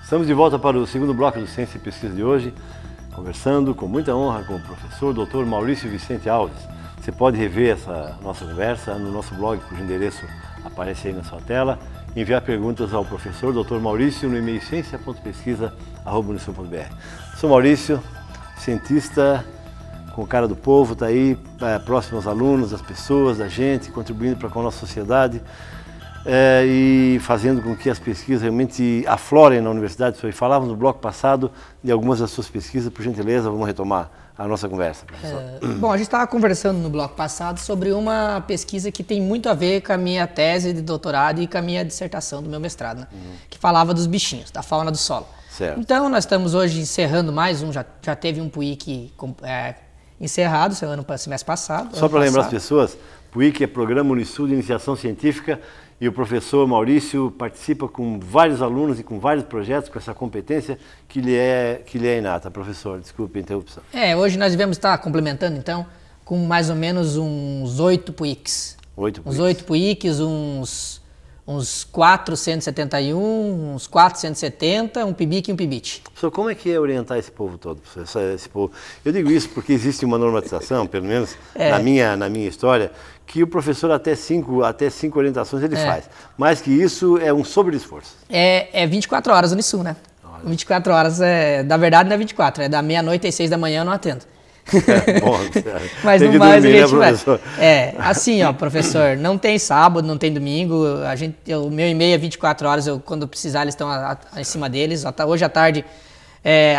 Estamos de volta para o segundo bloco do Ciência e Pesquisa de hoje, conversando com muita honra com o professor Dr. Maurício Vicente Alves. Você pode rever essa nossa conversa no nosso blog, cujo endereço aparece aí na sua tela, e enviar perguntas ao professor Dr. Maurício no e-mail ciência.pesquisa@unisul.br. Sou Maurício, cientista com cara do povo, está aí próximo aos alunos, às pessoas, da gente, contribuindo para com a nossa sociedade e fazendo com que as pesquisas realmente aflorem na universidade. Falávamos no bloco passado de algumas das suas pesquisas, por gentileza, vamos retomar a nossa conversa, professor. Bom, a gente estava conversando no bloco passado sobre uma pesquisa que tem muito a ver com a minha tese de doutorado e com a minha dissertação do meu mestrado, né? Que falava dos bichinhos, da fauna do solo. Certo. Então, nós estamos hoje encerrando mais um, já teve um PUIC encerrado, semestre passado. Só para lembrar as pessoas, PUIC é Programa Unisul de Iniciação Científica, e o professor Maurício participa com vários alunos e com vários projetos, com essa competência que lhe é inata. Professor, desculpe a interrupção. Hoje nós devemos estar complementando, então, com mais ou menos uns 8 PUICs. Uns 8 PUICs, uns 471, uns 470, um PIBIC e um PIBIT. Professor, como é que é orientar esse povo todo, professor? Esse povo? Eu digo isso porque existe uma normatização, pelo menos na minha história, que o professor até cinco orientações ele faz. Mais que isso, é um sobre-esforço. É 24 horas Unisul, né? Olha. 24 horas, na verdade não é 24, é da meia-noite às 6 da manhã eu não atendo. Bom, mas no mais dormir, a gente vai. Assim, ó, professor, não tem sábado, não tem domingo, o meu e-mail é 24 horas, quando precisar eles estão em cima deles. Hoje à tarde,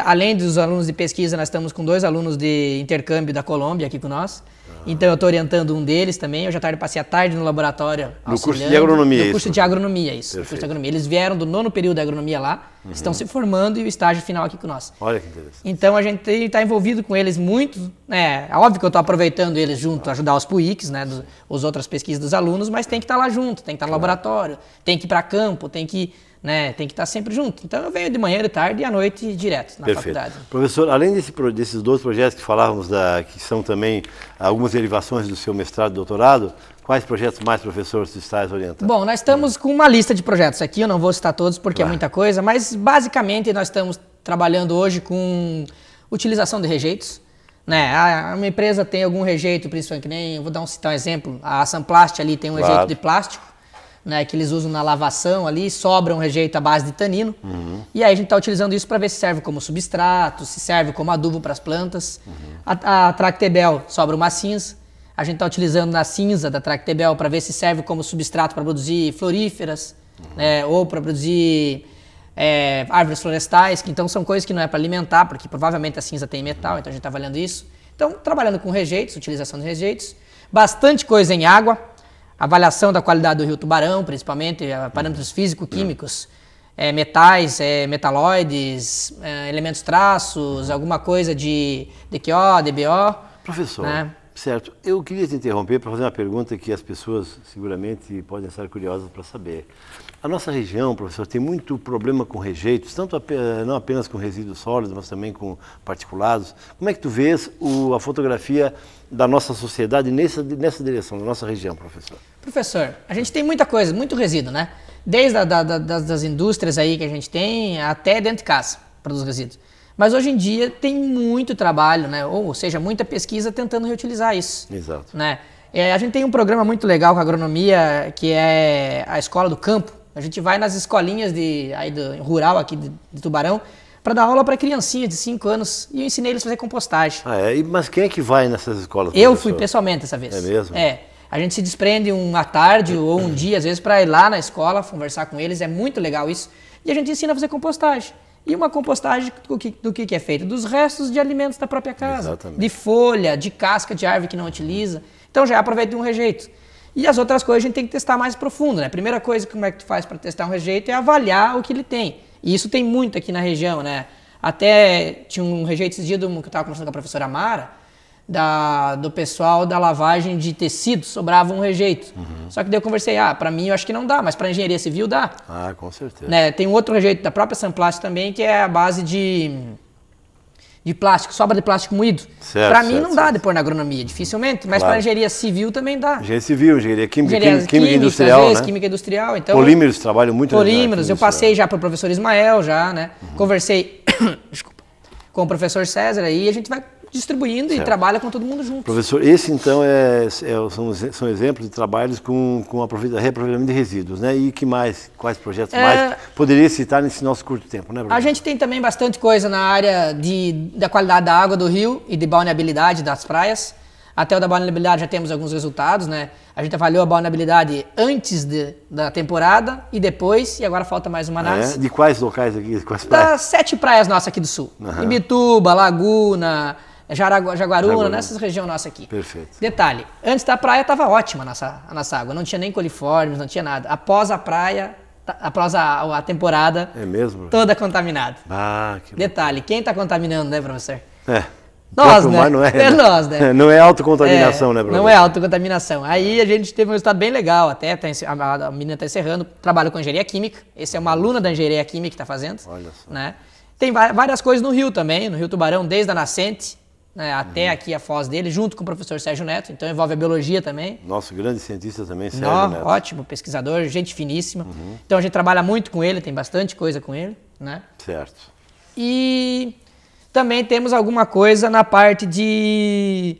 além dos alunos de pesquisa, nós estamos com 2 alunos de intercâmbio da Colômbia aqui com nós. Então eu estou orientando um deles também. Hoje à tarde passei a tarde no laboratório. No curso de agronomia, No curso de agronomia, isso. No curso de agronomia. Eles vieram do 9º período de agronomia lá, estão se formando e o estágio final aqui com nós. Olha que interessante. Então a gente está envolvido com eles muito. É óbvio que eu estou aproveitando eles junto, ajudar os PUICs, né, as outras pesquisas dos alunos, mas tem que estar lá junto, tem que estar no laboratório, tem que ir para campo, tem que estar sempre junto. Então eu venho de manhã, de tarde e à noite direto na faculdade. Professor, além desses 2 projetos que falávamos, que são também algumas derivações do seu mestrado e doutorado, quais projetos mais, professor, você está orientando? Bom, nós estamos com uma lista de projetos aqui, eu não vou citar todos porque é muita coisa, mas basicamente nós estamos trabalhando hoje com utilização de rejeitos. A minha empresa tem algum rejeito, principalmente, que nem, eu vou citar um exemplo, a Samplast ali tem um rejeito de plástico, que eles usam na lavação ali, sobra um rejeito à base de tanino. E aí a gente está utilizando isso para ver se serve como substrato, se serve como adubo para as plantas. A Tractebel sobra uma cinza. A gente está utilizando a cinza da Tractebel para ver se serve como substrato para produzir floríferas, ou para produzir árvores florestais, que então são coisas que não é para alimentar, porque provavelmente a cinza tem metal, então a gente está avaliando isso. Então, trabalhando com rejeitos, utilização de rejeitos. Bastante coisa em água. Avaliação da qualidade do rio Tubarão, principalmente, parâmetros físico-químicos, metais, metalóides, elementos traços, alguma coisa de DQO, DBO. Professor, certo, eu queria te interromper para fazer uma pergunta que as pessoas seguramente podem estar curiosas para saber. A nossa região, professor, tem muito problema com rejeitos, não apenas com resíduos sólidos, mas também com particulados. Como é que tu vês a fotografia da nossa sociedade nessa direção, da nossa região, professor? Professor, a gente tem muita coisa, muito resíduo, né? Desde das indústrias aí que a gente tem, até dentro de casa, produz resíduos. Mas hoje em dia tem muito trabalho, né? Ou seja, muita pesquisa tentando reutilizar isso. Exato. A gente tem um programa muito legal com a agronomia, que é a Escola do Campo. A gente vai nas escolinhas rural aqui de Tubarão para dar aula para criancinhas de 5 anos e eu ensinei eles a fazer compostagem. Mas quem é que vai nessas escolas? Eu fui pessoalmente dessa vez. É mesmo? A gente se desprende uma tarde ou um dia, às vezes, para ir lá na escola, conversar com eles, é muito legal isso. E a gente ensina a fazer compostagem. E uma compostagem do que é feita? Dos restos de alimentos da própria casa. Exatamente. De folha, de casca de árvore que não utiliza. Então já aproveita um rejeito. E as outras coisas a gente tem que testar mais profundo, né? A primeira coisa como é que tu faz para testar um rejeito é avaliar o que ele tem. E isso tem muito aqui na região, né? Até tinha um rejeito esses dias que eu estava conversando com a professora Mara, do pessoal da lavagem de tecido, sobrava um rejeito. Só que daí eu conversei, para mim eu acho que não dá, mas para engenharia civil dá. Com certeza. Tem um outro rejeito da própria Samplast também, que é a base de de plástico, sobra de plástico moído. Para mim não dá de pôr na agronomia, dificilmente, mas para engenharia civil também dá. Engenharia civil, engenharia química industrial, às vezes, né? química industrial. Então, polímeros, trabalho muito. Polímeros, eu passei já para o professor Ismael, já, né? Conversei desculpa, com o professor César aí, a gente vai distribuindo e trabalha com todo mundo junto. Professor, esse então são exemplos de trabalhos com reaproveitamento de resíduos, né? E que mais? Quais projetos mais poderia citar nesse nosso curto tempo, né, professor? A gente tem também bastante coisa na área da qualidade da água do rio e de balneabilidade das praias. Até o da balneabilidade já temos alguns resultados, né? A gente avaliou a balneabilidade antes da temporada e depois, e agora falta mais uma análise. De quais locais aqui? De quais praias? Das 7 praias nossas aqui do sul. Imbituba, Laguna, Jaguaruna, nessas regiões nossas aqui. Perfeito. Detalhe, antes da praia estava ótima a nossa água, não tinha nem coliformes, não tinha nada. Após a praia, após a temporada, toda contaminada. Que detalhe, quem está contaminando, né, professor? Nós, né? Não nós, né? Não é autocontaminação, né, professor? Não é autocontaminação. Aí a gente teve um resultado bem legal, até a menina está encerrando, trabalha com engenharia química, esse é uma aluna da engenharia química que está fazendo. Olha só. Né? Tem várias coisas no rio também, no Rio Tubarão, desde a nascente, né, até aqui a foz dele, junto com o professor Sérgio Neto, então envolve a biologia também. Nosso grande cientista também, Sérgio Neto. Ótimo, pesquisador, gente finíssima. Então a gente trabalha muito com ele, tem bastante coisa com ele, né? Certo. E também temos alguma coisa na parte de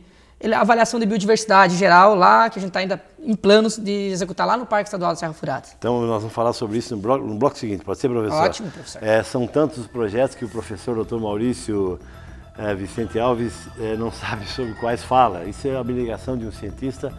avaliação de biodiversidade geral, lá que a gente está ainda em planos de executar lá no Parque Estadual da Serra Furada. Então nós vamos falar sobre isso no bloco seguinte, pode ser, professor? Ótimo, professor. São tantos os projetos que o professor Dr. Maurício Vicente Alves não sabe sobre quais fala. Isso é a abnegação de um cientista,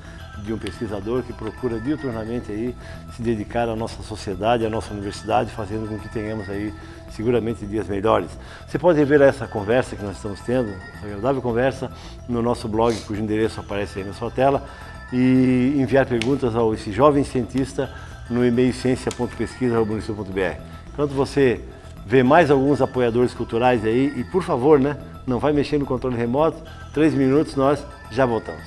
de um pesquisador que procura diuturnamente aí se dedicar à nossa sociedade, à nossa universidade, fazendo com que tenhamos aí seguramente dias melhores. Você pode rever essa conversa que nós estamos tendo, essa agradável conversa, no nosso blog, cujo endereço aparece aí na sua tela, e enviar perguntas a esse jovem cientista no e-mail ciência.pesquisa@unisul.br. Enquanto você vê mais alguns apoiadores culturais aí, e por favor, né, não vai mexer no controle remoto, 3 minutos, nós já voltamos.